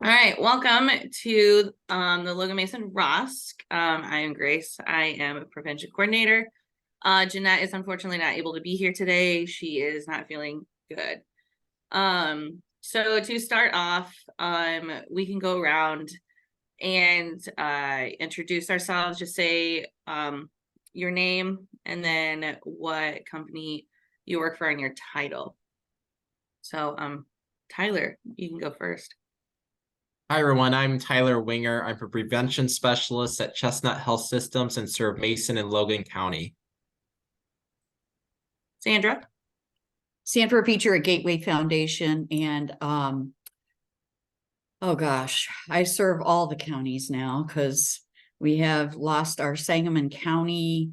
All right, welcome to the Logan Mason ROSC. I am Grace. I am a prevention coordinator. Jeanette is unfortunately not able to be here today. She is not feeling good. So to start off, we can go around and introduce ourselves. Just say your name and then what company you work for and your title. So Tyler, you can go first. Hi, everyone. I'm Tyler Winger. I'm a prevention specialist at Chestnut Health Systems and serve Mason and Logan County. Sandra Peacher at Gateway Foundation. And oh gosh, I serve all the counties now because we have lost our Sangamon County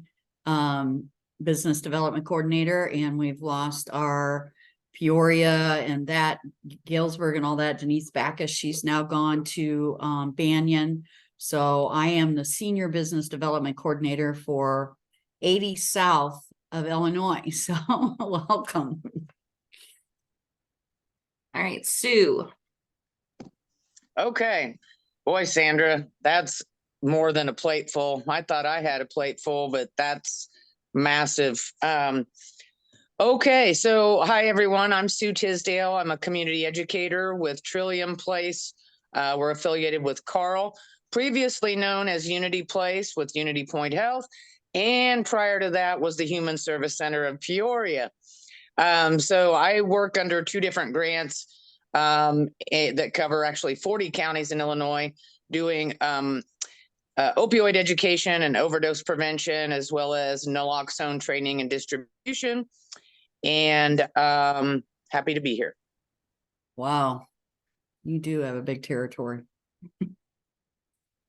business development coordinator, and we've lost our Peoria and that Galesburg and all that. Denise Backus, she's now gone to Banyan. So I am the senior business development coordinator for 80 South of Illinois. So welcome. All right, Sue. Okay. Boy, Sandra, that's more than a plate full. I thought I had a plate full, but that's massive. Okay, so hi, everyone. I'm Sue Tisdale. I'm a community educator with Trillium Place. We're affiliated with Carl, previously known as Unity Place with Unity Point Health. And prior to that was the Human Service Center of Peoria. So I work under two different grants that cover actually 40 counties in Illinois, doing opioid education and overdose prevention, as well as naloxone training and distribution. And happy to be here. Wow. You do have a big territory.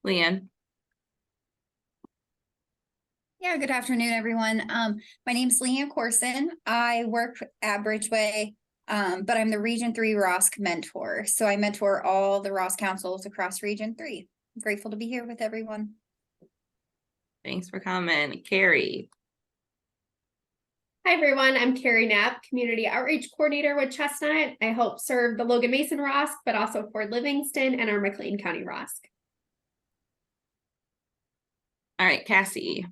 Leanne. Yeah, good afternoon, everyone. My name is Leanne Corson. I work at Bridgeway, but I'm the Region 3 ROSC mentor. So I mentor all the ROSC councils across Region 3. I'm grateful to be here with everyone. Thanks for coming. Carrie. Hi, everyone. I'm Carrie Knapp, Community Outreach Coordinator with Chestnut. I help serve the Logan Mason ROSC, but also Fort Livingston and our McLean County ROSC. All right, Cassie.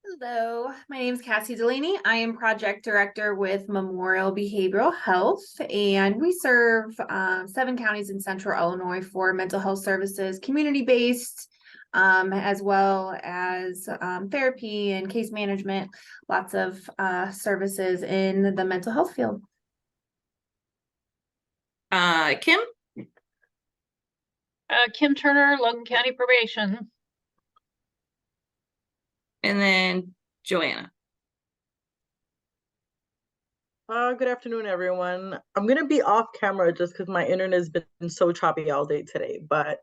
Hello, my name is Cassie Delaney. I am project director with Memorial Behavioral Health, and we serve 7 counties in central Illinois for mental health services, community-based, as well as therapy and case management, lots of services in the mental health field. Kim. Kim Turner, Logan County Probation. And then Joanna. Good afternoon, everyone. I'm going to be off camera just because my internet has been so choppy all day today. But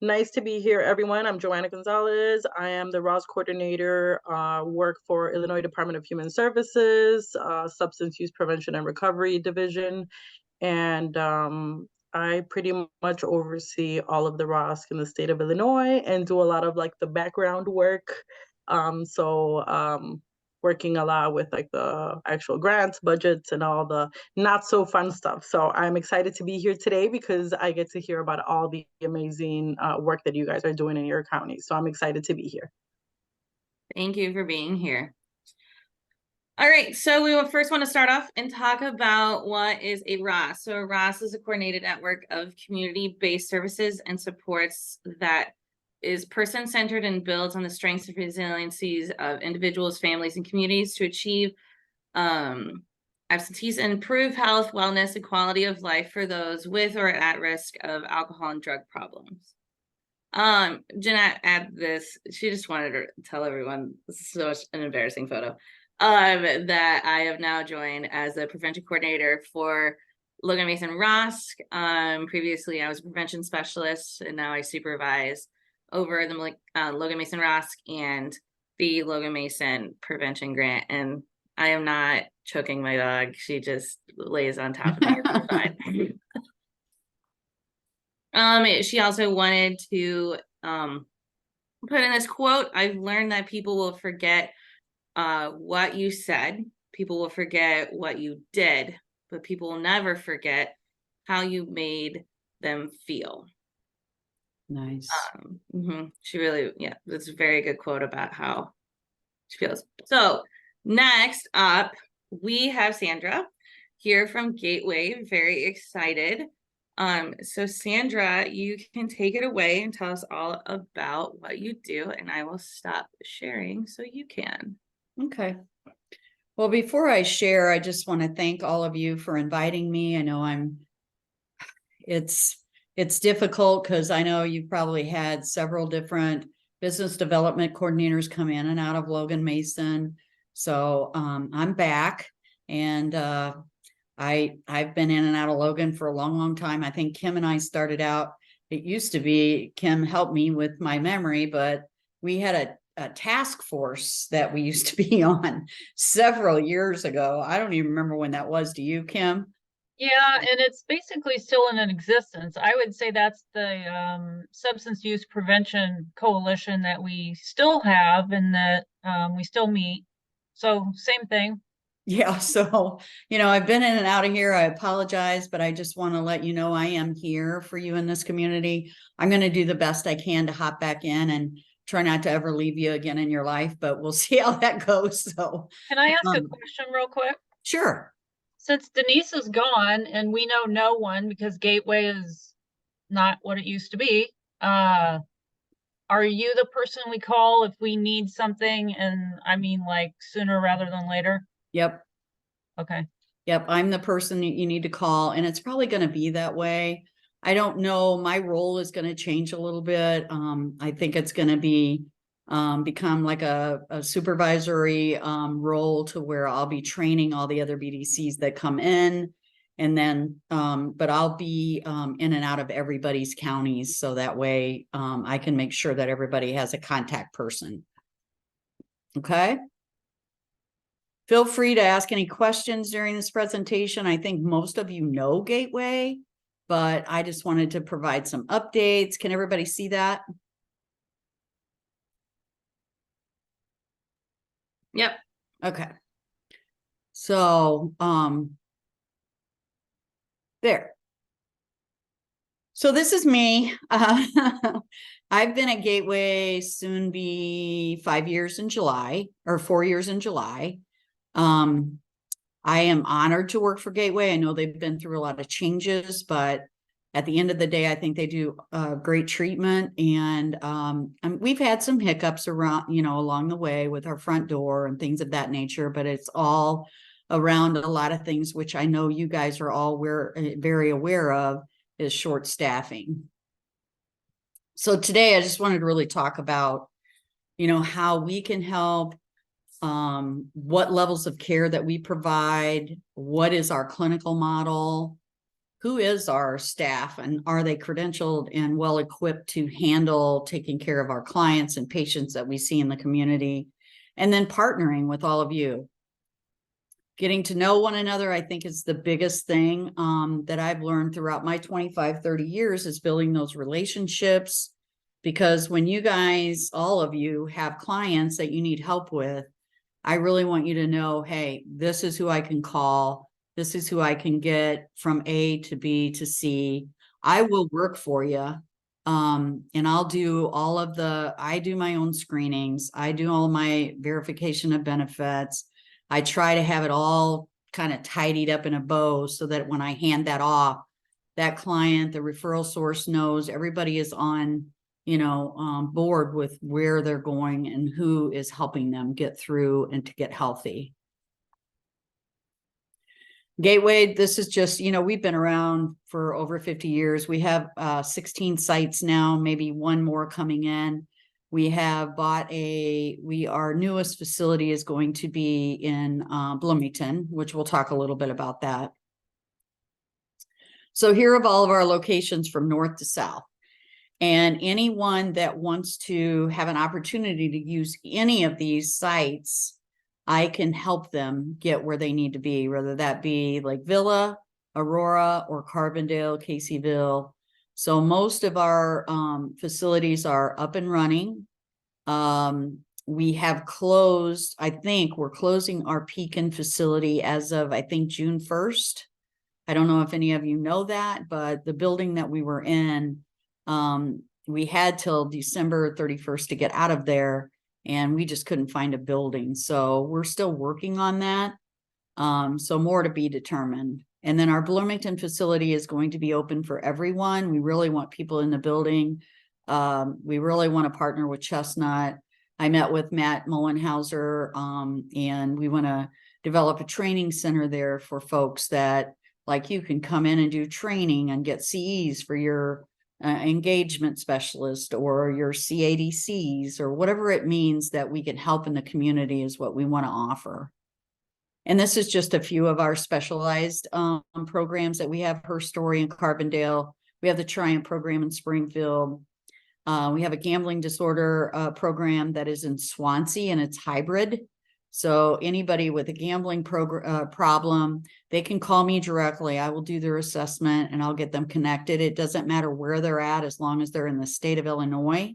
nice to be here, everyone. I'm Joanna Gonzalez. I am the ROSC coordinator, work for Illinois Department of Human Services, Substance Use Prevention and Recovery Division. And I pretty much oversee all of the ROSC in the state of Illinois and do a lot of like the background work. Working a lot with like the actual grants, budgets, and all the not so fun stuff. So I'm excited to be here today because I get to hear about all the amazing work that you guys are doing in your county. So I'm excited to be here. Thank you for being here. All right, so we will first want to start off and talk about what is a ROSC. So a ROSC is a coordinated network of community-based services and supports that is person-centered and builds on the strengths and resiliencies of individuals, families, and communities to achieve absentees and improve health, wellness, and quality of life for those with or at risk of alcohol and drug problems. Jeanette added this. She just wanted to tell everyone, this is so much an embarrassing photo, that I have now joined as a prevention coordinator for Logan Mason ROSC. Previously, I was a prevention specialist, and now I supervise over the Logan Mason ROSC and the Logan Mason Prevention Grant. And I am not choking my dog. She just lays on top of me. She also wanted to put in this quote: I've learned that people will forget what you said, people will forget what you did, but people will never forget how you made them feel. Nice. She really, yeah, that's a very good quote about how she feels. So next up, we have Sandra here from Gateway. Very excited. So Sandra, you can take it away and tell us all about what you do, and I will stop sharing so you can. Okay. Well, before I share, I just want to thank all of you for inviting me. I know it's difficult because I know you've probably had several different business development coordinators come in and out of Logan Mason. So I'm back, and I've been in and out of Logan for a long time. I think Kim and I started out, it used to be Kim helped me with my memory, but we had a task force that we used to be on several years ago. I don't even remember when that was. Do you, Kim? Yeah, and it's basically still in existence. I would say that's the Substance Use Prevention Coalition that we still have and that we still meet. So same thing. Yeah, so, I've been in and out of here. I apologize, but I just want to let you know I am here for you in this community. I'm going to do the best I can to hop back in and try not to ever leave you again in your life, but we'll see how that goes. So, Can I ask a question real quick? sure. Since Denise is gone and we know no one because Gateway is not what it used to be, are you the person we call if we need something? And I mean, like sooner rather than later? Yep. Okay. Yep. I'm the person you need to call, and it's probably going to be that way. I don't know. My role is going to change a little bit. I think it's going to be become like a supervisory role to where I'll be training all the other BDCs that come in. And then, but I'll be in and out of everybody's counties. So that way I can make sure that everybody has a contact person. Okay. Feel free to ask any questions during this presentation. I think most of you know Gateway, but I just wanted to provide some updates. Can everybody see that? Yep. Okay. So, there. So this is me. I've been at Gateway soon be 5 years in July, or 4 years in July. I am honored to work for Gateway. I know they've been through a lot of changes, but at the end of the day, I think they do great treatment. And we've had some hiccups around, along the way with our front door and things of that nature, but it's all around a lot of things, which I know you guys are all very aware of, is short staffing. So today I just wanted to really talk about, how we can help, what levels of care that we provide, what is our clinical model, who is our staff, and are they credentialed and well equipped to handle taking care of our clients and patients that we see in the community, and then partnering with all of you. Getting to know one another, I think, is the biggest thing that I've learned throughout my 25, 30 years is building those relationships. Because when you guys, all of you, have clients that you need help with, I really want you to know, hey, this is who I can call. This is who I can get from A to B to C. I will work for you. And I'll do I do my own screenings. I do all my verification of benefits. I try to have it all kind of tidied up in a bow so that when I hand that off, that client, the referral source knows everybody is on board with where they're going and who is helping them get through and to get healthy. Gateway, this is just, we've been around for over 50 years. We have 16 sites now, maybe one more coming in. We have our newest facility is going to be in Bloomington, which we'll talk a little bit about that. So here are all of our locations from north to south. And anyone that wants to have an opportunity to use any of these sites, I can help them get where they need to be, whether that be like Villa, Aurora, or Carbondale, Caseyville. So most of our facilities are up and running. We have closed, I think we're closing our Pekin facility as of, I think, June 1st. I don't know if any of you know that, but the building that we were in, we had till December 31st to get out of there, and we just couldn't find a building. So we're still working on that. So more to be determined. And then our Bloomington facility is going to be open for everyone. We really want people in the building. We really want to partner with Chestnut. I met with Matt Mullenhauser, and we want to develop a training center there for folks that, like, you can come in and do training and get CEs for your engagement specialist or your CADCs or whatever it means that we can help in the community is what we want to offer. And this is just a few of our specialized programs that we have. Her Story in Carbondale. We have the Triumph program in Springfield. We have a gambling disorder program that is in Swansea, and it's hybrid. So anybody with a gambling problem, they can call me directly. I will do their assessment and I'll get them connected. It doesn't matter where they're at as long as they're in the state of Illinois.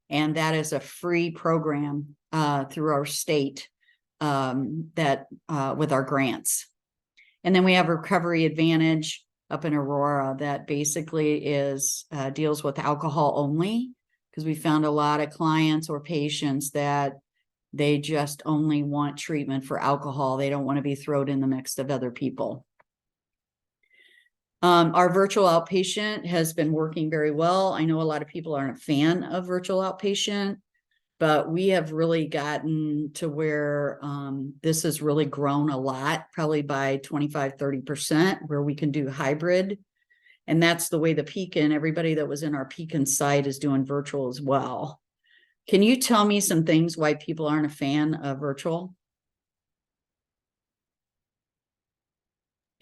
And that is a free program through our state with our grants. And then we have Recovery Advantage up in Aurora that basically is deals with alcohol only, because we found a lot of clients or patients that they just only want treatment for alcohol. They don't want to be thrown in the mix of other people. Our virtual outpatient has been working very well. I know a lot of people aren't a fan of virtual outpatient, but we have really gotten to where this has really grown a lot, probably by 25-30%, where we can do hybrid. And that's the way the Pekin, everybody that was in our Pekin site is doing virtual as well. Can you tell me some things why people aren't a fan of virtual?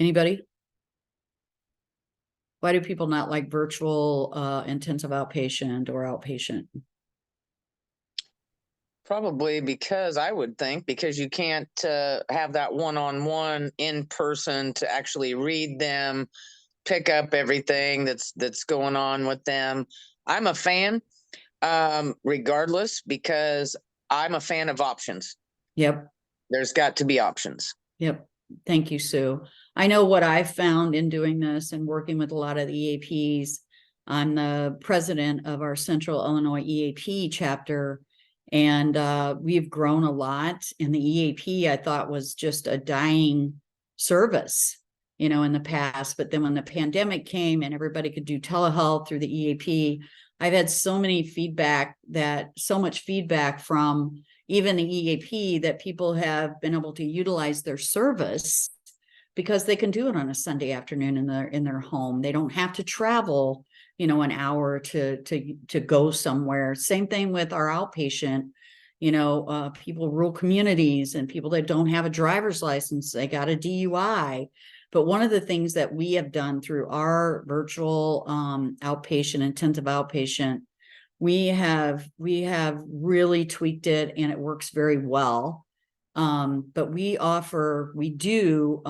Anybody? Why do people not like virtual intensive outpatient or outpatient? Probably because I would think because you can't have that one-on-one in person to actually read them, pick up everything that's going on with them. I'm a fan. Regardless, because I'm a fan of options. Yep. There's got to be options. Yep. Thank you, Sue. I know what I've found in doing this and working with a lot of the EAPs. I'm the president of our Central Illinois EAP chapter, and we've grown a lot. And the EAP, I thought, was just a dying service, you know, in the past. But then when the pandemic came and everybody could do telehealth through the EAP, I've had so much feedback from even the EAP that people have been able to utilize their service because they can do it on a Sunday afternoon in their home. They don't have to travel, you know, an hour to go somewhere. Same thing with our outpatient, you know, people, rural communities and people that don't have a driver's license, they got a DUI. But one of the things that we have done through our virtual outpatient, intensive outpatient, we have really tweaked it and it works very well. But we do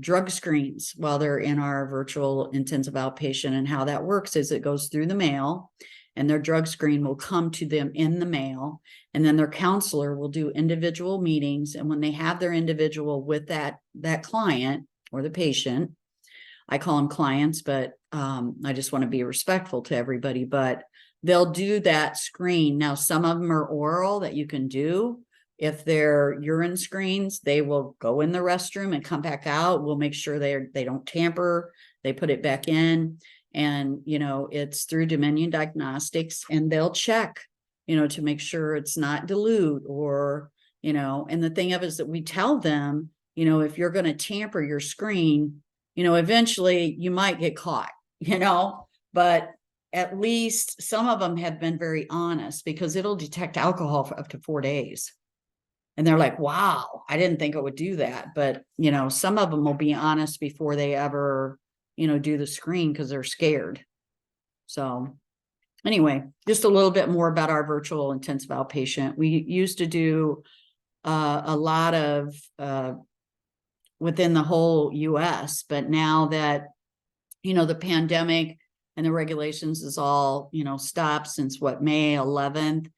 drug screens while they're in our virtual intensive outpatient. And how that works is it goes through the mail and their drug screen will come to them in the mail. And then their counselor will do individual meetings. And when they have their individual with that client, or the patient, I call them clients, but I just want to be respectful to everybody, but they'll do that screen. Now, some of them are oral that you can do. If they're urine screens, they will go in the restroom and come back out. We'll make sure they don't tamper. They put it back in, and, you know, it's through Dominion Diagnostics, and they'll check, you know, to make sure it's not dilute or, you know, and the thing of it is that we tell them, you know, if you're going to tamper your screen, you know, eventually you might get caught, you know, but at least some of them have been very honest because it'll detect alcohol for up to 4 days. And they're like, wow, I didn't think it would do that. But, you know, some of them will be honest before they ever, you know, do the screen because they're scared. So anyway, just a little bit more about our virtual intensive outpatient. We used to do a lot of within the whole US, but now that, you know, the pandemic and the regulations is all, you know, stopped since May 11th,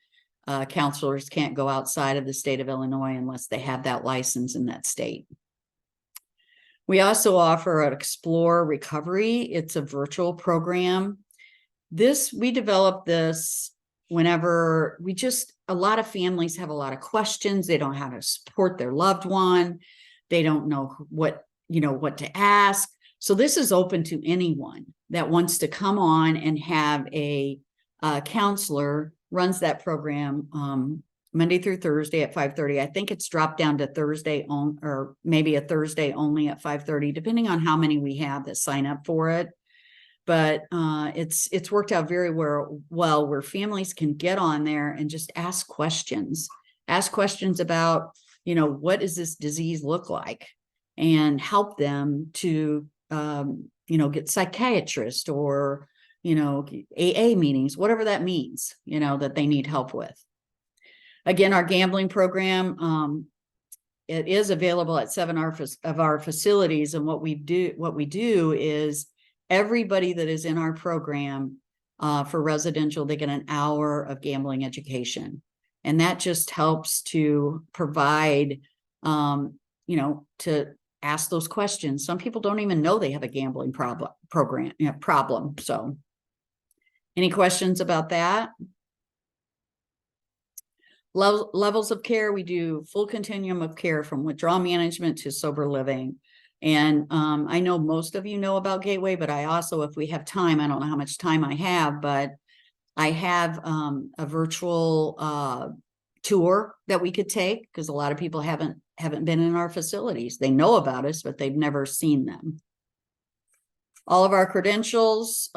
counselors can't go outside of the state of Illinois unless they have that license in that state. We also offer an Explore Recovery. It's a virtual program. We developed this whenever a lot of families have a lot of questions. They don't know how to support their loved one. They don't know what to ask. So this is open to anyone that wants to come on and have a counselor. Runs that program Monday through Thursday at 5:30. I think it's dropped down to Thursday on, or maybe a Thursday only at 5:30, depending on how many we have that sign up for it. But it's worked out very well where families can get on there and just ask questions about, what does this disease look like, and help them to, get psychiatrist or, AA meetings, whatever that means, that they need help with. Again, our gambling program, it is available at 7 of our facilities. And what we do is everybody that is in our program for residential, they get an hour of gambling education. And that just helps to provide, to ask those questions. Some people don't even know they have a gambling problem. So any questions about that? Levels of care, we do full continuum of care from withdrawal management to sober living. And I know most of you know about Gateway, but I also, if we have time, I don't know how much time I have, but I have a virtual tour that we could take, because a lot of people haven't been in our facilities. They know about us, but they've never seen them. All of our credentials,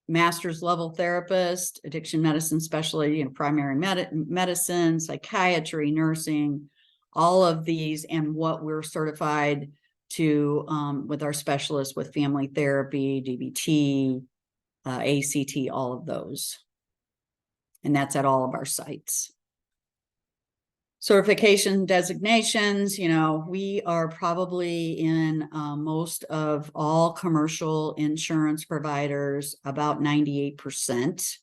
master's level therapist, addiction medicine specialty, primary medicine, psychiatry, nursing, all of these, and what we're certified to with our specialists with family therapy, DBT, ACT, all of those. And that's at all of our sites. Certification designations, we are probably in most of all commercial insurance providers, about 98%.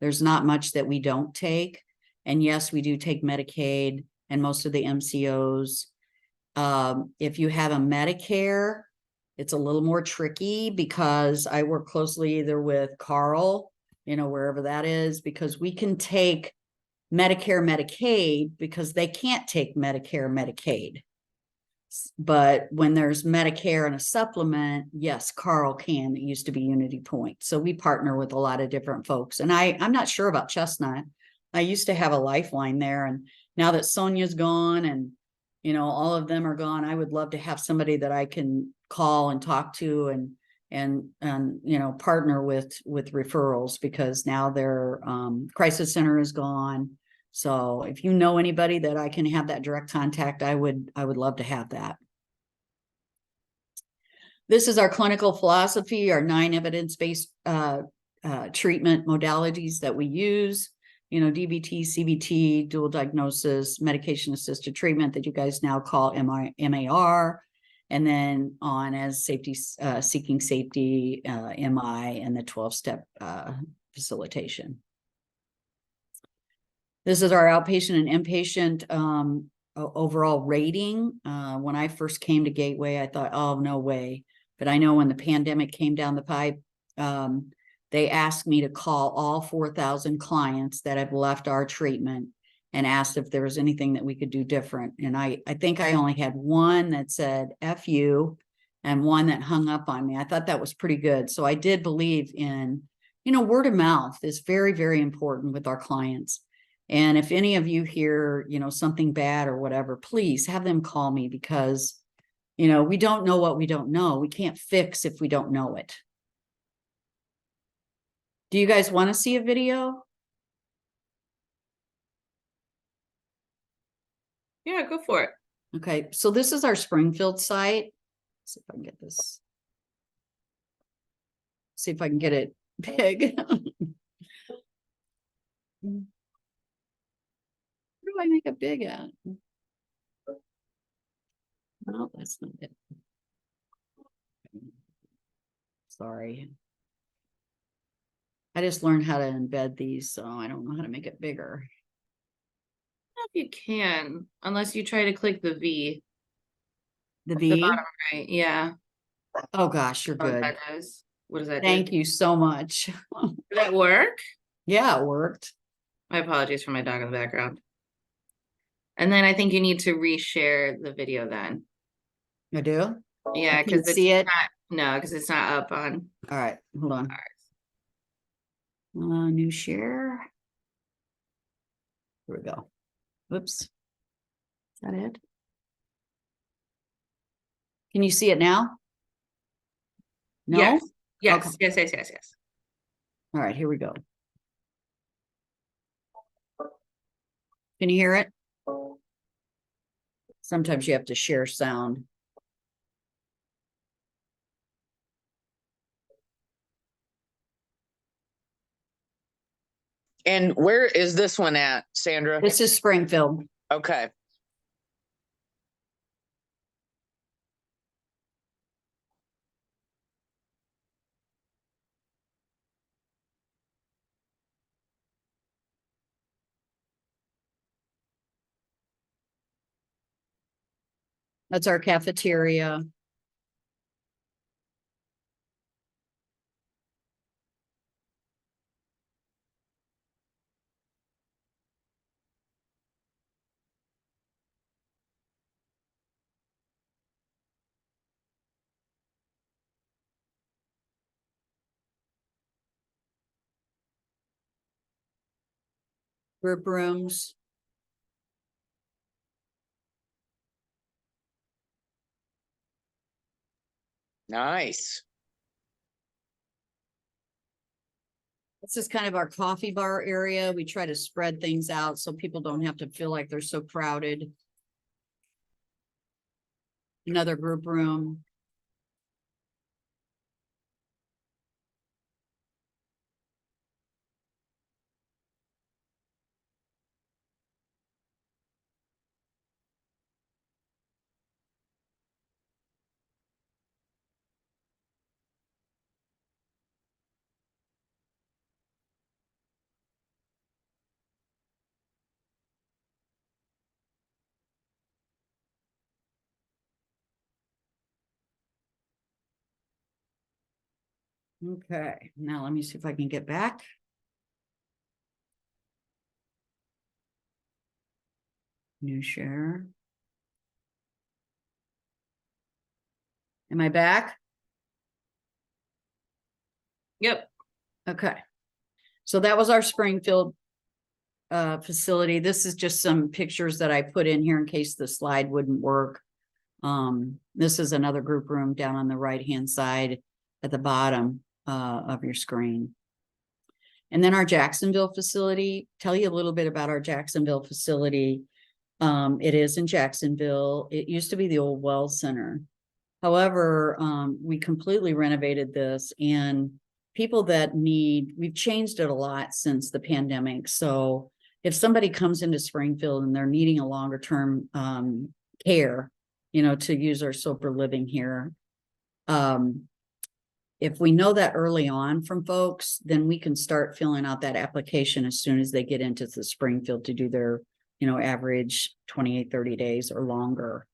There's not much that we don't take. And yes, we do take Medicaid and most of the MCOs. If you have a Medicare, it's a little more tricky, because I work closely either with Carl, wherever that is, because we can take Medicare, Medicaid, because they can't take Medicare, Medicaid. But when there's Medicare and a supplement, yes, Carl can. It used to be Unity Point. So we partner with a lot of different folks. And I'm not sure about Chestnut. I used to have a lifeline there. And now that Sonia's gone and, all of them are gone, I would love to have somebody that I can call and talk to and partner with referrals, because now their crisis center is gone. So if you know anybody that I can have that direct contact, I would love to have that. This is our clinical philosophy, our 9 evidence-based treatment modalities that we use. DBT, CBT, dual diagnosis, medication-assisted treatment that you guys now call MAR, and then on as safety, seeking safety, MI, and the 12-step facilitation. This is our outpatient and inpatient overall rating. When I first came to Gateway, I thought, oh, no way. But I know when the pandemic came down the pipe, they asked me to call all 4,000 clients that have left our treatment and asked if there was anything that we could do different. And I think I only had one that said, F you, and one that hung up on me. I thought that was pretty good. So I did believe in, word of mouth is very, very important with our clients. And if any of you hear, something bad or whatever, please have them call me, because, we don't know what we don't know. We can't fix if we don't know it. Do you guys want to see a video? Yeah, go for it. Okay, so this is our Springfield site. Let's see if I can get this. See if I can get it big. Where do I make it big at? No, that's not it. Sorry. I just learned how to embed these, so I don't know how to make it bigger. If you can, unless you try to click the V. The The V? bottom right, yeah. Oh, gosh, you're Oh, good. that does. What does that do? Thank you so much. Did that work? Yeah, it worked. My apologies for my dog in the background. And then I think you need to reshare the video then. I do? Yeah, I because can't it's see it. no, because it's not up on All right, hold on. New share. Here we go. Whoops. Is that it? Can you see it now? No? Yes, yes, Okay. yes. All right, here we go. Can you hear it? Sometimes you have to share sound. And where is this one at, Sandra? This is Springfield. Okay. That's our cafeteria. Group rooms. Nice. This is kind of our coffee bar area. We try to spread things out so people don't have to feel like they're so crowded. Another group room. Okay, now let me see if I can get back. New share. Am I back? Yep. Okay. So that was our Springfield facility. This is just some pictures that I put in here in case the slide wouldn't work. This is another group room down on the right-hand side at the bottom of your screen. And then our Jacksonville facility, tell you a little bit about our Jacksonville facility. It is in Jacksonville. It used to be the old Wells Center. However, we completely renovated this, and people that we've changed it a lot since the pandemic. So if somebody comes into Springfield and they're needing a longer term care, to use our sober living here, if we know that early on from folks, then we can start filling out that application as soon as they get into the Springfield to do their, average 28, 30 days or longer.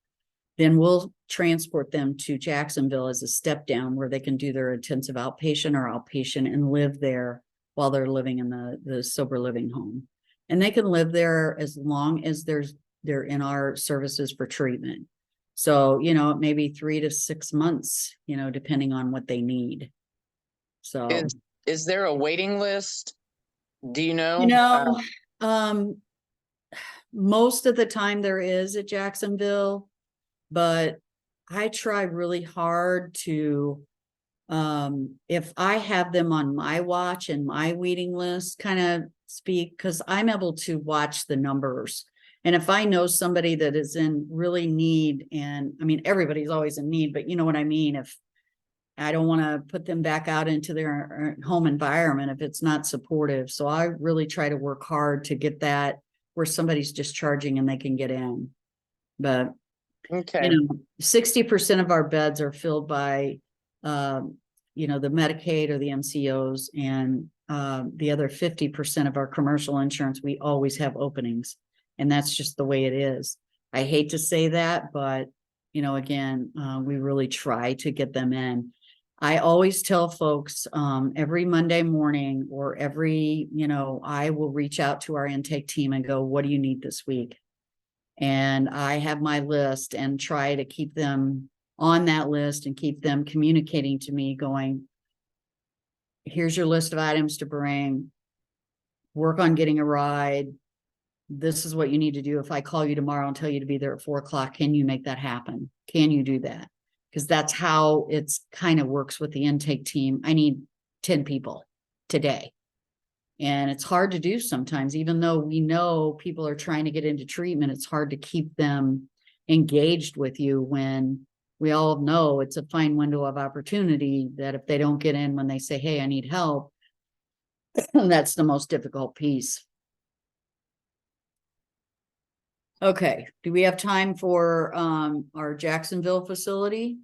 Then we'll transport them to Jacksonville as a step down where they can do their intensive outpatient or outpatient and live there while they're living in the sober living home. And they can live there as long as they're in our services for treatment. So, maybe 3 to 6 months, depending on what they need. So Is there a waiting list? Do you know? Most of the time there is at Jacksonville, but I try really hard to, if I have them on my watch and my waiting list kind of speak, because I'm able to watch the numbers. And if I know somebody that is in really need, and I mean, everybody's always in need, but you know what I mean? If I don't want to put them back out into their home environment if it's not supportive. So I really try to work hard to get that where somebody's discharging and they can get in. But, Okay. 60% of our beds are filled by, the Medicaid or the MCOs, and the other 50% of our commercial insurance, we always have openings. And that's just the way it is. I hate to say that, but you know, again, we really try to get them in. I always tell folks, every Monday morning or every, you know, I will reach out to our intake team and go, what do you need this week? And I have my list and try to keep them on that list and keep them communicating to me going, here's your list of items to bring, work on getting a ride. This is what you need to do. If I call you tomorrow and tell you to be there at 4 o'clock, can you make that happen? Can you do that? Because that's how it's kind of works with the intake team. I need 10 people today. And it's hard to do sometimes, even though we know people are trying to get into treatment, it's hard to keep them engaged with you when we all know it's a fine window of opportunity that if they don't get in when they say, hey, I need help, that's the most difficult piece. Okay, do we have time for our Jacksonville facility?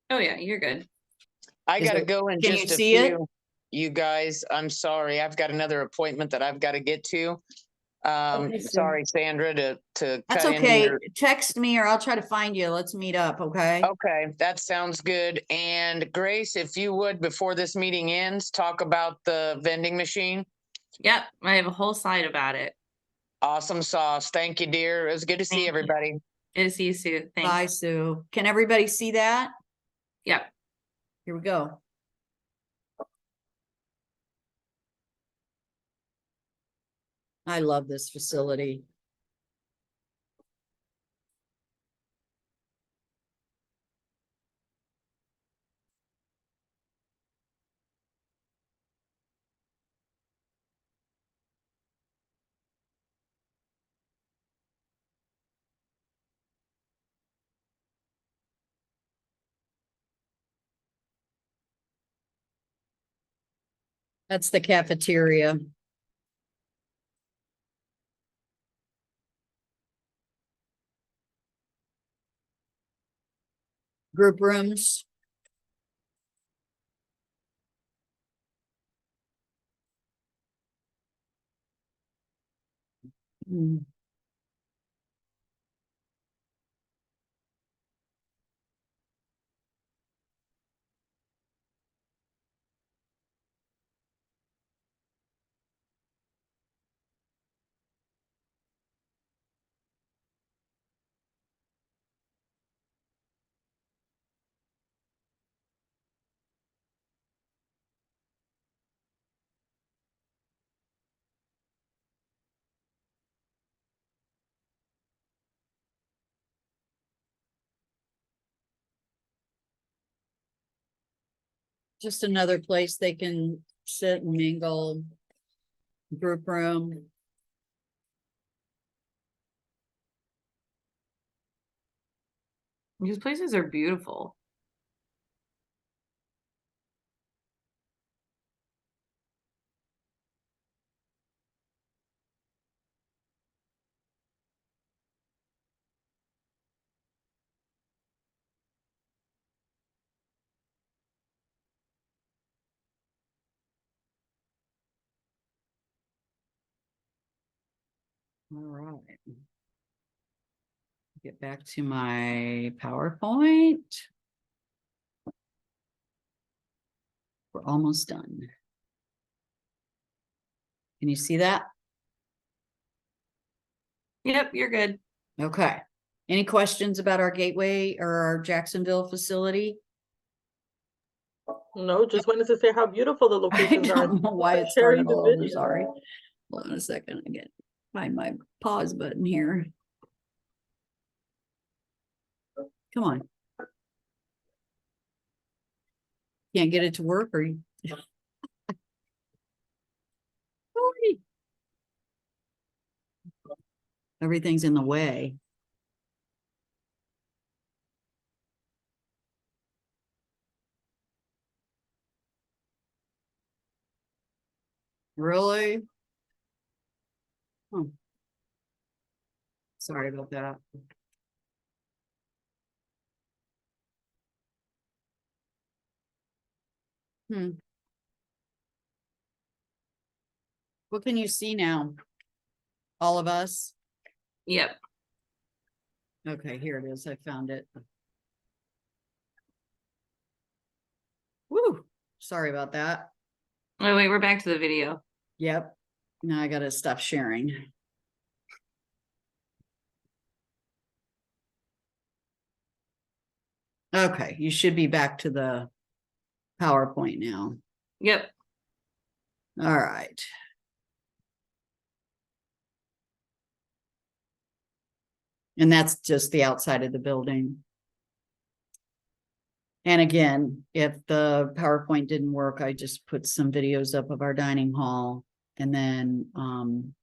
Oh, yeah, you're good. I Is gotta it- go in can you just a see it? few. You guys, I'm sorry. I've got another appointment that I've got to get to. Okay, Sue. Sorry, Sandra, to That's cut into okay. your. Text me or I'll try to find you. Let's meet up, okay? Okay, that sounds good. And Grace, if you would, before this meeting ends, talk about the vending machine. Yep, I have a whole slide about it. Awesome sauce. Thank you, dear. It was good to Thank see you. everybody. Good to see you, Sue. Bye, Thanks. Sue. Can everybody see that? Yep. Here we go. I love this facility. That's the cafeteria. Group rooms. Mm. Just another place they can sit and mingle. Group room. These places are beautiful. All right. Get back to my PowerPoint. We're almost done. Can you see that? Yep, you're good. Okay. Any questions about our Gateway or our Jacksonville facility? No, just wanted to say how beautiful the I locations are. don't know why it Sharing started the all over, video. sorry. Hold on a second, I get find my pause button here. Come on. Can't get it to work or you? Sorry. Everything's in the way. Really? Oh. Sorry about that. What can you see now? All of us? Yep. Okay, here it is. I found it. Woo, sorry about that. Oh, wait, we're back to the video. Yep. Now I gotta stop sharing. Okay, you should be back to the PowerPoint now. Yep. All right. And that's just the outside of the building. And again, if the PowerPoint didn't work, I just put some videos up of our dining hall. And then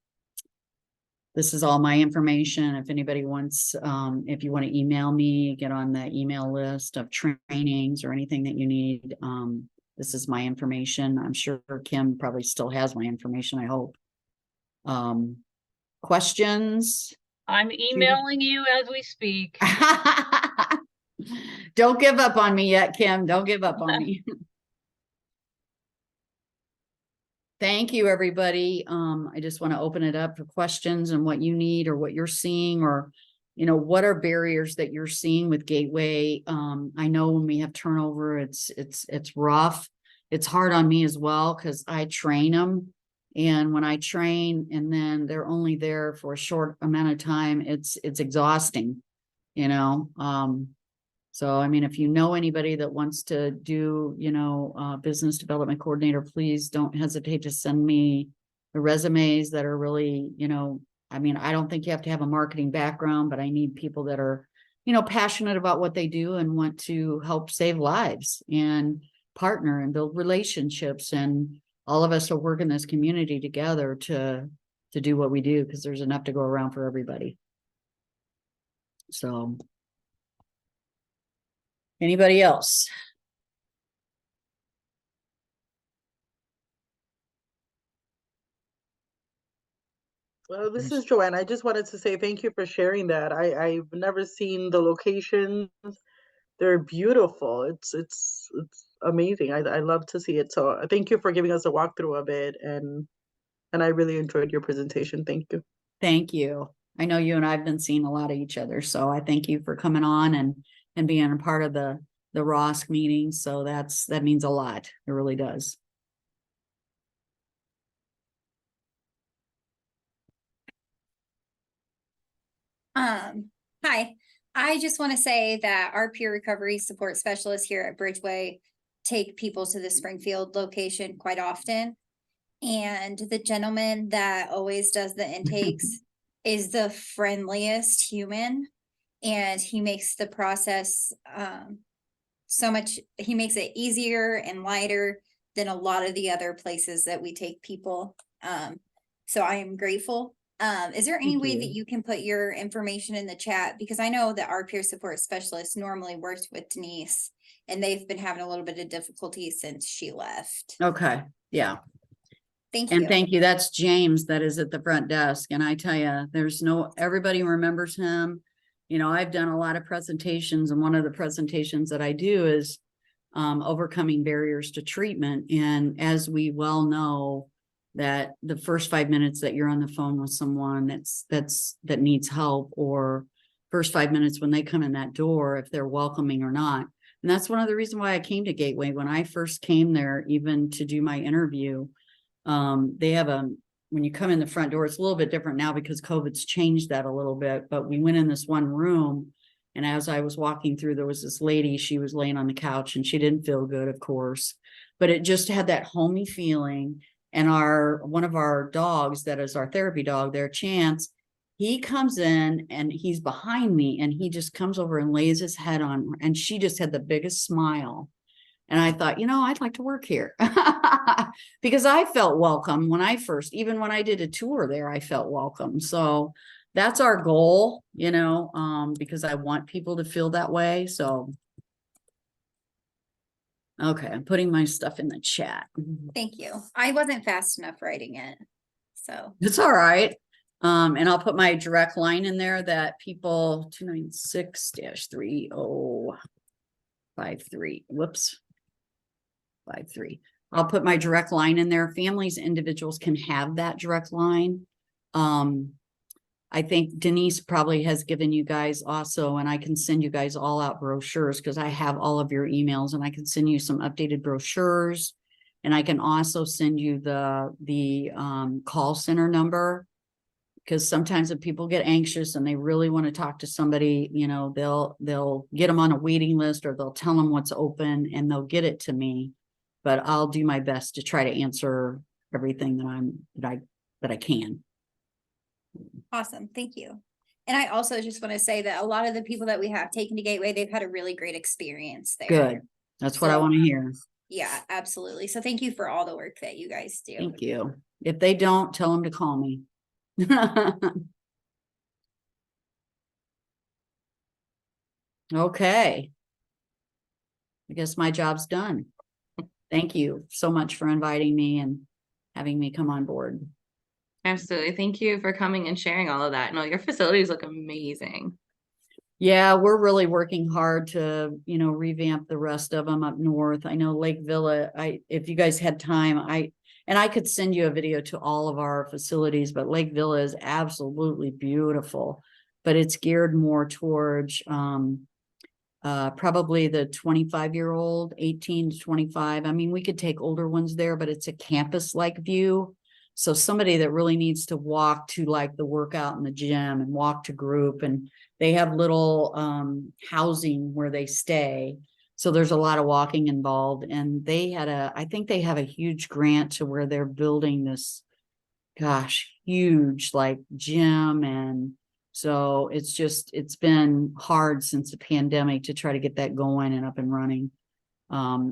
this is all my information. If anybody wants, if you want to email me, get on the email list of trainings or anything that you need. This is my information. I'm sure Kim probably still has my information, I hope. Questions? I'm emailing you as we speak. Don't give up on me yet, Kim. Don't give up on me. Thank you, everybody. I just want to open it up for questions and what you need or what you're seeing, or, you know, what are barriers that you're seeing with Gateway. I know when we have turnover, it's rough. It's hard on me as well because I train them. And when I train and then they're only there for a short amount of time, it's exhausting, you know. So, I mean, if you know anybody that wants to do, you know, business development coordinator, please don't hesitate to send me the resumes that are really, you know, I mean, I don't think you have to have a marketing background, but I need people that are, you know, passionate about what they do and want to help save lives and partner and build relationships. And all of us are working this community together to do what we do, because there's enough to go around for everybody. So. Anybody else? Well, this is Joanne. I just wanted to say thank you for sharing that. I've never seen the locations. They're beautiful. It's amazing. I love to see it. So thank you for giving us a walkthrough of it, and I really enjoyed your presentation. Thank you. Thank you. I know you and I've been seeing a lot of each other, so I thank you for coming on and being a part of the ROSC meeting. So that means a lot. It really does. Hi. I just want to say that our peer recovery support specialists here at Bridgeway take people to the Springfield location quite often. And the gentleman that always does the intakes is the friendliest human. And he makes the process he makes it easier and lighter than a lot of the other places that we take people. So I am grateful. Is there any Thank way you. that you can put your information in the chat? Because I know that our peer support specialist normally works with Denise, and they've been having a little bit of difficulty since she left. Okay. Yeah. Thank you. And thank you. That's James that is at the front desk. And I tell you, everybody remembers him. You know, I've done a lot of presentations, and one of the presentations that I do is overcoming barriers to treatment. And as we well know, that the first 5 minutes that you're on the phone with someone that needs help, or first 5 minutes when they come in that door, if they're welcoming or not. And that's one of the reasons why I came to Gateway. When I first came there, even to do my interview, they have when you come in the front door, it's a little bit different now because COVID's changed that a little bit, but we went in this one room, and as I was walking through, there was this lady, she was laying on the couch and she didn't feel good, of course, but it just had that homey feeling. And one of our dogs, that is our therapy dog there, Chance, he comes in and he's behind me, and he just comes over and lays his head on her, and she just had the biggest smile. And I thought, you know, I'd like to work here because I felt welcome even when I did a tour there, I felt welcome. So that's our goal, you know, because I want people to feel that way. So, okay, I'm putting my stuff in the chat. Thank you. I wasn't fast enough writing it, so. It's all right. And I'll put my direct line in there that people 296-3053. Whoops. 53. I'll put my direct line in there. Families, individuals can have that direct line. I think Denise probably has given you guys also, and I can send you guys all out brochures because I have all of your emails and I can send you some updated brochures. And I can also send you the call center number. Because sometimes if people get anxious and they really want to talk to somebody, you know, they'll get them on a waiting list or they'll tell them what's open and they'll get it to me. But I'll do my best to try to answer everything that I can. Awesome, thank you. And I also just want to say that a lot of the people that we have taken to Gateway, they've had a really great experience there. Good. That's what I So, want to hear. Yeah, absolutely. So thank you for all the work that you guys do. Thank you. If they don't, tell them to call me. Okay. I guess my job's done. Thank you so much for inviting me and having me come on board. Absolutely. Thank you for coming and sharing all of that. No, your facilities look amazing. Yeah, we're really working hard to, you know, revamp the rest of them up north. I know Lake Villa, if you guys had time, I could send you a video to all of our facilities, but Lake Villa is absolutely beautiful, but it's geared more towards, probably the 25-year-old, 18 to 25. I mean, we could take older ones there, but it's a campus-like view. So somebody that really needs to walk to like the workout in the gym and walk to group, and they have little housing where they stay. So there's a lot of walking involved, and I think they have a huge grant to where they're building this, gosh, huge like gym. And so it's been hard since the pandemic to try to get that going and up and running.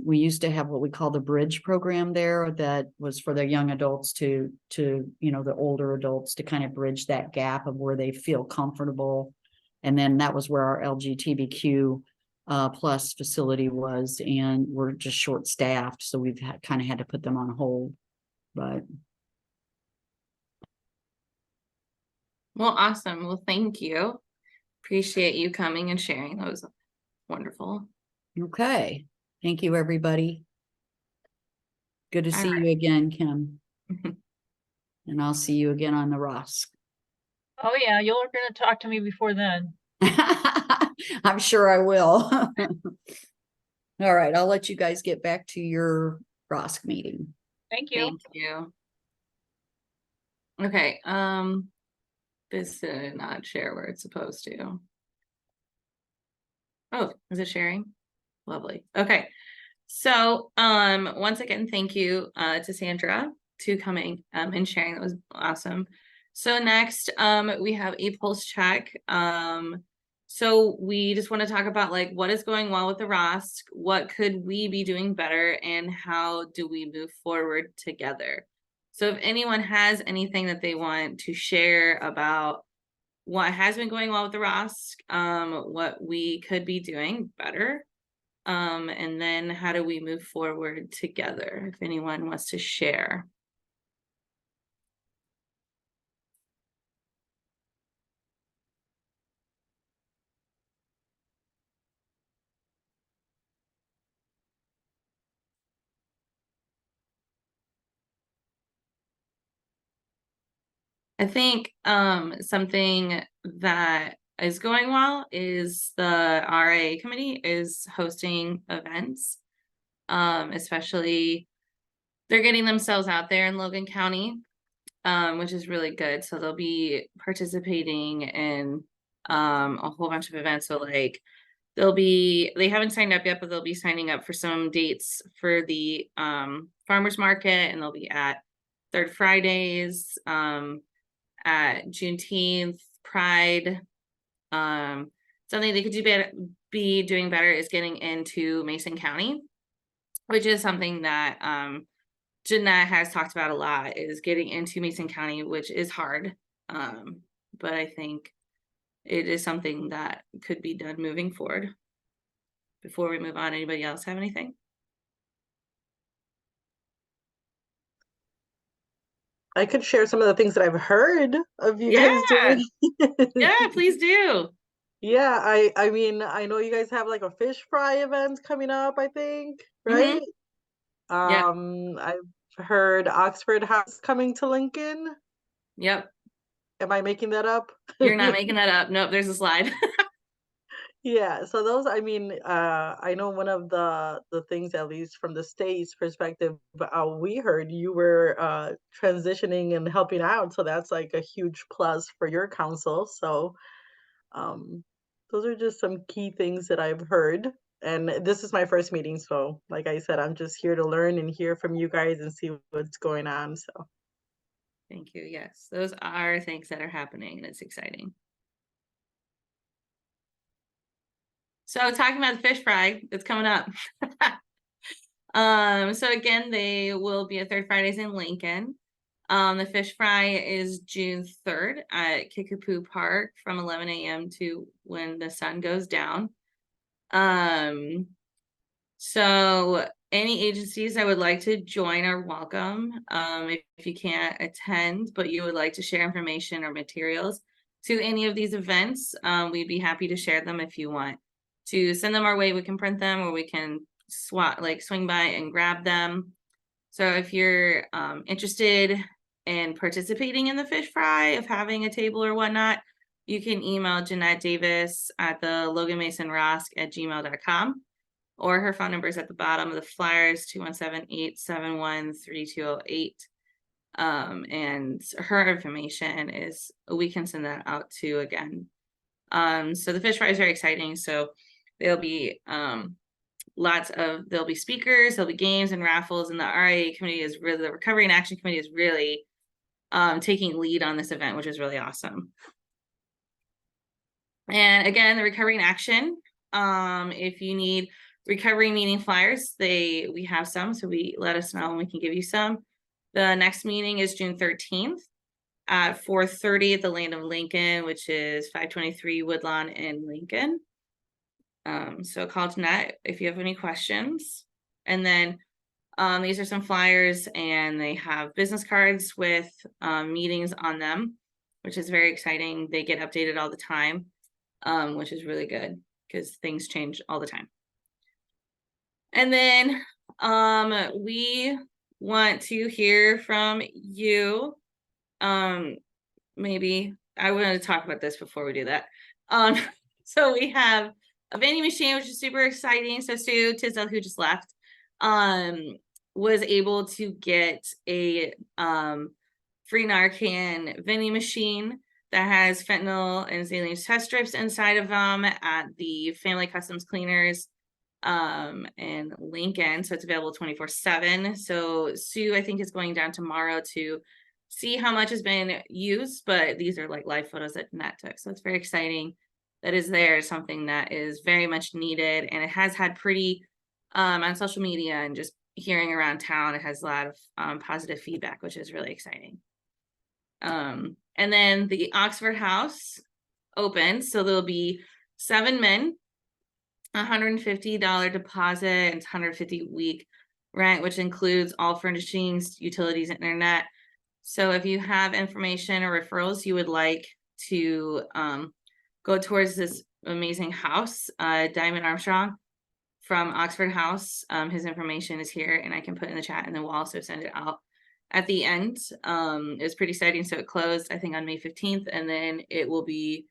We used to have what we call the bridge program there that was for the young adults to, you know, the older adults to kind of bridge that gap of where they feel comfortable. And then that was where our LGBTQ plus facility was, and we're just short staffed. So we've kind of had to put them on hold, but. Well, awesome. Well, thank you. Appreciate you coming and sharing. That was wonderful. Okay. Thank you, everybody. Good to All see right. you again, Kim. And I'll see you again on the ROSC. Oh yeah, you're gonna talk to me before then. I'm sure I will. All right, I'll let you guys get back to your ROSC meeting. Thank you. Thank you. Okay, this did not share where it's supposed to. Oh, is it sharing? Lovely. Okay. So, once again, thank you to Sandra to coming and sharing. That was awesome. So next, we have a pulse check. So we just want to talk about like what is going well with the ROSC, what could we be doing better, and how do we move forward together? So if anyone has anything that they want to share about what has been going well with the ROSC, what we could be doing better, and then how do we move forward together, if anyone wants to share. I think something that is going well is the RA committee is hosting events, especially they're getting themselves out there in Logan County, which is really good. So they'll be participating in a whole bunch of events. So like they haven't signed up yet, but they'll be signing up for some dates for the farmers market, and they'll be at Third Fridays, at Juneteenth, Pride. Something they could be doing better is getting into Mason County, which is something that Jeanette has talked about a lot, is getting into Mason County, which is hard. But I think it is something that could be done moving forward. Before we move on, anybody else have anything? I could share some of the things that I've heard of you guys doing. Yeah, please do. Yeah, I mean, I know you guys have like a fish fry event coming up, I think, right? Yeah. I've heard Oxford House coming to Lincoln. Yep. Am I making that up? You're not making that up. Nope, there's a slide. Yeah, so those, I mean, I know one of the things, at least from the state's perspective, we heard you were transitioning and helping out, so that's like a huge plus for your council. So um, those are just some key things that I've heard. And this is my first meeting, so like I said, I'm just here to learn and hear from you guys and see what's going on. So Thank you. Yes, those are things that are happening and it's exciting. So talking about the fish fry, it's coming up. So again, they will be at Third Fridays in Lincoln. The fish fry is June 3rd at Kickapoo Park from 11 a.m. to when the sun goes down. So any agencies that would like to join are welcome. If you can't attend, but you would like to share information or materials to any of these events, we'd be happy to share them. If you want to send them our way, we can print them or we can swing by and grab them. So if you're interested in participating in the fish fry, of having a table or whatnot, you can email Jeanette Davis at the Logan Mason ROSC at gmail.com, or her phone number is at the bottom of the flyers, 217-871-3208. And her information is, we can send that out too again. So the fish fry is very exciting. So there'll be there'll be speakers, there'll be games and raffles, and the RIA committee is really, the Recovery and Action Committee is really taking lead on this event, which is really awesome. And again, the Recovery and Action, if you need recovery meeting flyers, we have some, so let us know and we can give you some. The next meeting is June 13th at 4:30 at the Land of Lincoln, which is 523 Woodlawn in Lincoln. So call Jeanette if you have any questions. And then these are some flyers, and they have business cards with meetings on them, which is very exciting. They get updated all the time, which is really good because things change all the time. And then we want to hear from you. Maybe I wanted to talk about this before we do that. So we have a vending machine, which is super exciting. So Sue Tisdale, who just left, was able to get a free Narcan vending machine that has fentanyl and saline test strips inside of them at the Family Customs Cleaners in Lincoln. So it's available 24/7. So Sue, I think, is going down tomorrow to see how much has been used, but these are like live photos that Nat took. So it's very exciting. That is there, something that is very much needed, and it has had pretty on social media and just hearing around town, it has a lot of positive feedback, which is really exciting. And then the Oxford House opened, so there'll be 7 men, $150 deposit and $150 week rent, which includes all furnishings, utilities, internet. So if you have information or referrals you would like to go towards this amazing house, Diamond Armstrong from Oxford House, his information is here and I can put in the chat, and then we'll also send it out at the end. It was pretty exciting. So it closed, I think, on May 15th, and then it will be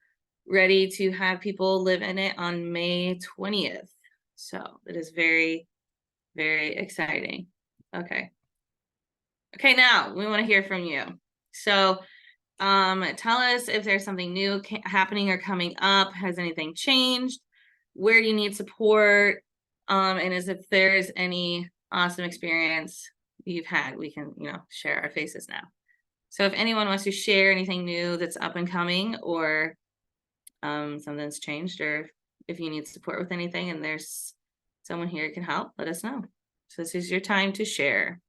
ready to have people live in it on May 20th. So it is very, very exciting. Okay, now we want to hear from you. So tell us if there's something new happening or coming up. Has anything changed? Where do you need support? And if there's any awesome experience you've had, we can, share our faces now. So if anyone wants to share anything new that's up and coming, or something's changed, or if you need support with anything and there's someone here who can help, let us know. So this is your time to share.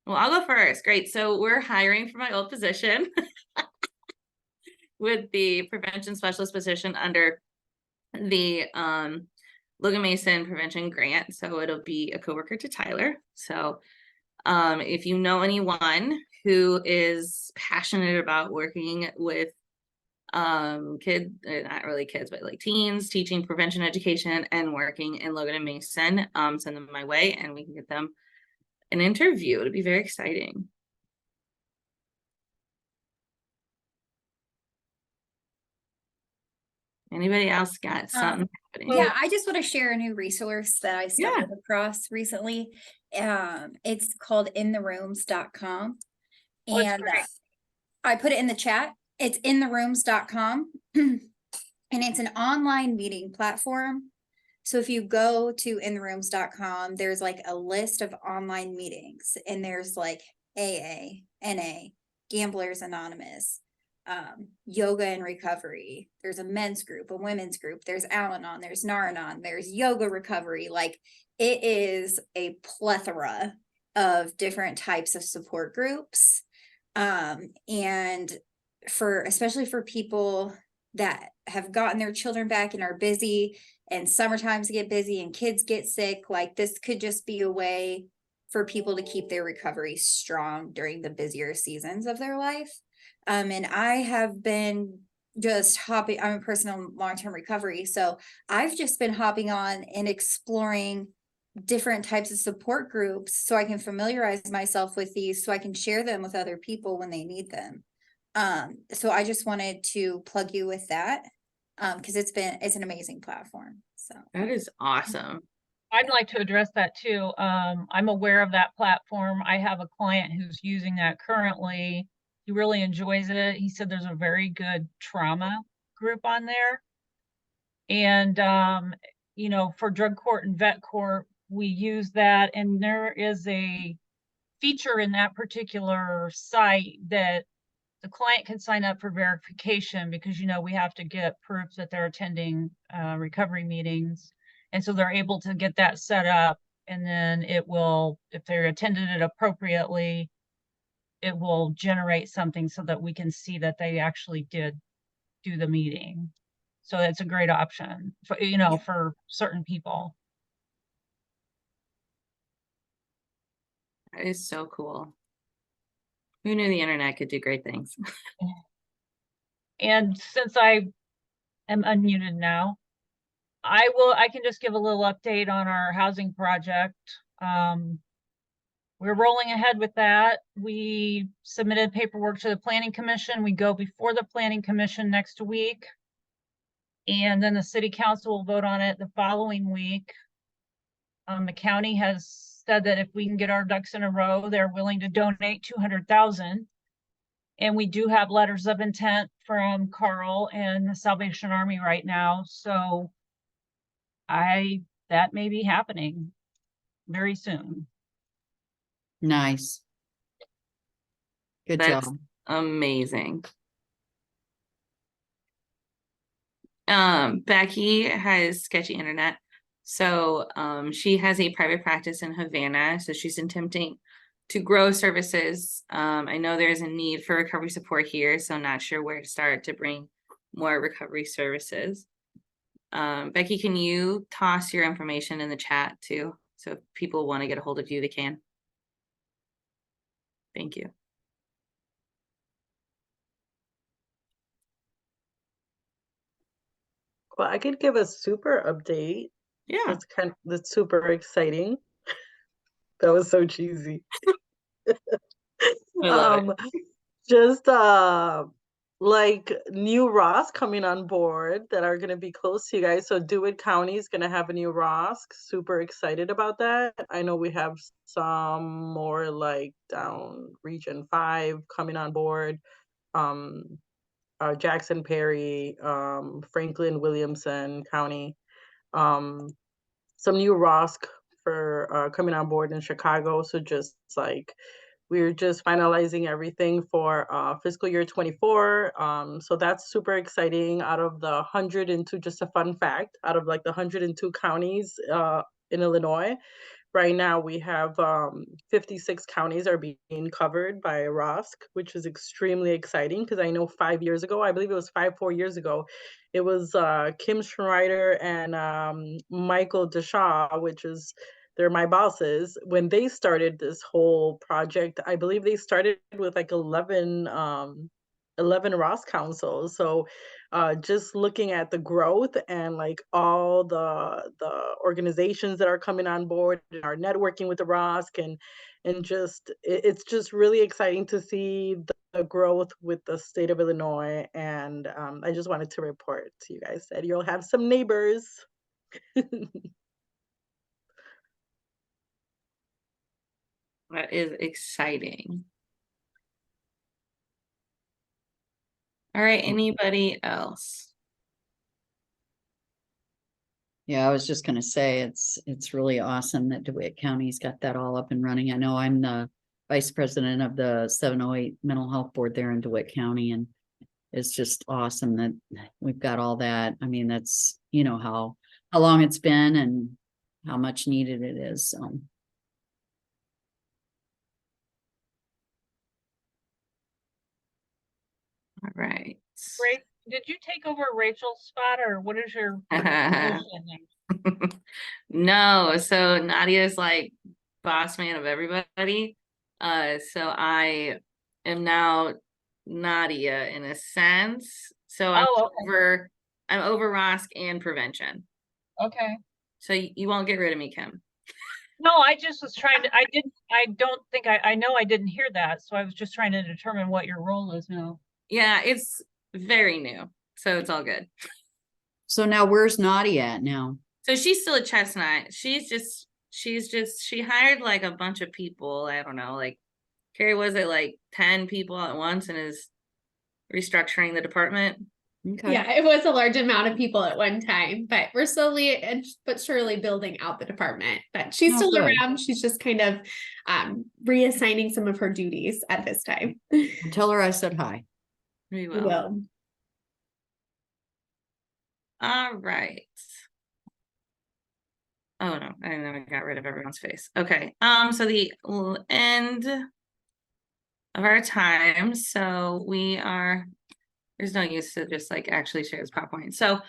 Well, I'll go first. Great. So we're hiring for my old position with the prevention specialist position under the Logan Mason prevention grant. So it'll be a coworker to Tyler. So if you know anyone who is passionate about working with kids, not really kids, but like teens, teaching prevention education and working in Logan and Mason, send them my way and we can get them an interview. It'll be very exciting. Anybody else got something happening? Yeah, I just want to share a new resource that I Yeah. stumbled across recently. It's called intherooms.com. Oh, it's And great. I put it in the chat. It's intherooms.com. And it's an online meeting platform. So if you go to intherooms.com, there's like a list of online meetings, and there's like AA, NA, Gamblers Anonymous, yoga and recovery. There's a men's group, a women's group. There's Al-Anon, there's Nar-Anon, there's yoga recovery. Like, it is a plethora of different types of support groups. And especially for people that have gotten their children back and are busy, and summertimes get busy and kids get sick, like, this could just be a way for people to keep their recovery strong during the busier seasons of their life. And I have been just hopping, I'm a person on long-term recovery, so I've just been hopping on and exploring different types of support groups so I can familiarize myself with these, so I can share them with other people when they need them. So I just wanted to plug you with that, because it's an amazing platform. So That is awesome. I'd like to address that too. I'm aware of that platform. I have a client who's using that currently. He really enjoys it. He said there's a very good trauma group on there. And, you know, for drug court and vet court, we use that. And there is a feature in that particular site that the client can sign up for verification, because, you know, we have to get proof that they're attending recovery meetings. And so they're able to get that set up, and then it will, if they're attended it appropriately, it will generate something so that we can see that they actually did do the meeting. So that's a great option for, you know, for certain people. That is so cool. Who knew the internet could do great things? And since I am unmuted now, I can just give a little update on our housing project. We're rolling ahead with that. We submitted paperwork to the Planning Commission. We go before the Planning Commission next week. And then the City Council will vote on it the following week. The county has said that if we can get our ducks in a row, they're willing to donate $200,000. And we do have letters of intent from Carl and the Salvation Army right now. So that may be happening very soon. Nice. Good That's job. amazing. Becky has sketchy internet. So she has a private practice in Havana. So she's attempting to grow services. I know there's a need for recovery support here, so not sure where to start to bring more recovery services. Becky, can you toss your information in the chat too? So if people want to get a hold of you, they can. Thank you. Well, I could give a super update. Yeah. That's super exciting. That was so cheesy. I love it. Just like new ROSC coming on board that are going to be close to you guys. So DeWitt County is going to have a new ROSC. Super excited about that. I know we have some more like down Region 5 coming on board. Jackson, Perry, Franklin, Williamson County. Some new ROSC for coming on board in Chicago. So just like we're just finalizing everything for fiscal year 24. So that's super exciting. Out of the 102, just a fun fact, out of like the 102 counties in Illinois, right now we have 56 counties are being covered by ROSC, which is extremely exciting, because I know 5 years ago, I believe it was 4 years ago, it was Kim Schreider and Michael Deshaw, which is, they're my bosses. When they started this whole project, I believe they started with like 11 ROSC councils. So just looking at the growth and like all the organizations that are coming on board and are networking with the ROSC, and it's just really exciting to see the growth with the state of Illinois. And I just wanted to report to you guys that you'll have some neighbors. That is exciting. All right, anybody else? Yeah, I was just gonna say, it's really awesome that DeWitt County's got that all up and running. I know I'm the vice president of the 708 Mental Health Board there in DeWitt County, and it's just awesome that we've got all that. I mean, that's, you know, how long it's been and how much needed it is, so. All right. Great. Did you take over Rachel's spot, or what is your position there? No, so Nadia's like boss man of everybody. So I am now Nadia in a sense. So I'm Oh, okay. I'm over ROSC and prevention. Okay. So you won't get rid of me, Kim. No, I just was trying to, I don't think, I know I didn't hear that, so I was just trying to determine what your role is now. Yeah, it's very new, so it's all good. So now where's Nadia at now? So she's still a Chestnut. She hired like a bunch of people. I don't know, like Carrie, was it like 10 people at once and is restructuring the department? Okay. Yeah, it was a large amount of people at one time, but we're slowly but surely building out the department. But she's Oh, still good. around. She's just kind of reassigning some of her duties at this time. Tell her I said hi. We We will. will. All right. Oh no, I know I got rid of everyone's face. Okay. So the end of our time. So there's no use to just like actually share this PowerPoint. So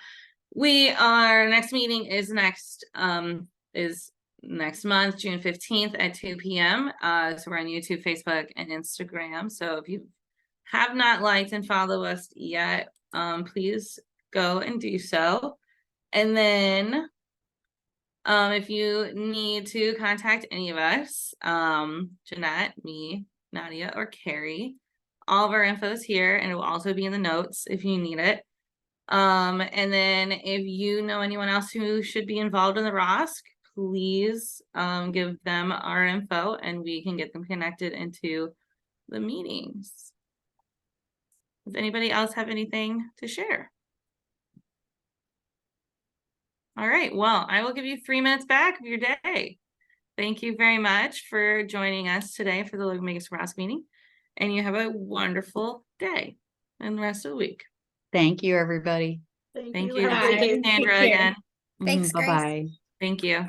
our next meeting is next month, June 15th at 2 p.m. So we're on YouTube, Facebook, and Instagram. So if you have not liked and followed us yet, please go and do so. And then if you need to contact any of us, Jeanette, me, Nadia, or Carrie, all of our info is here, and it will also be in the notes if you need it. And then if you know anyone else who should be involved in the ROSC, please give them our info and we can get them connected into the meetings. Does anybody else have anything to share? All right, well, I will give you 3 minutes back of your day. Thank you very much for joining us today for the Logan Megas ROSC meeting. And you have a wonderful day and the rest of the week. Thank you, everybody. Thank you. Have a great day. Sandra Take care. again. Thanks, Grace. Bye-bye. Thank you.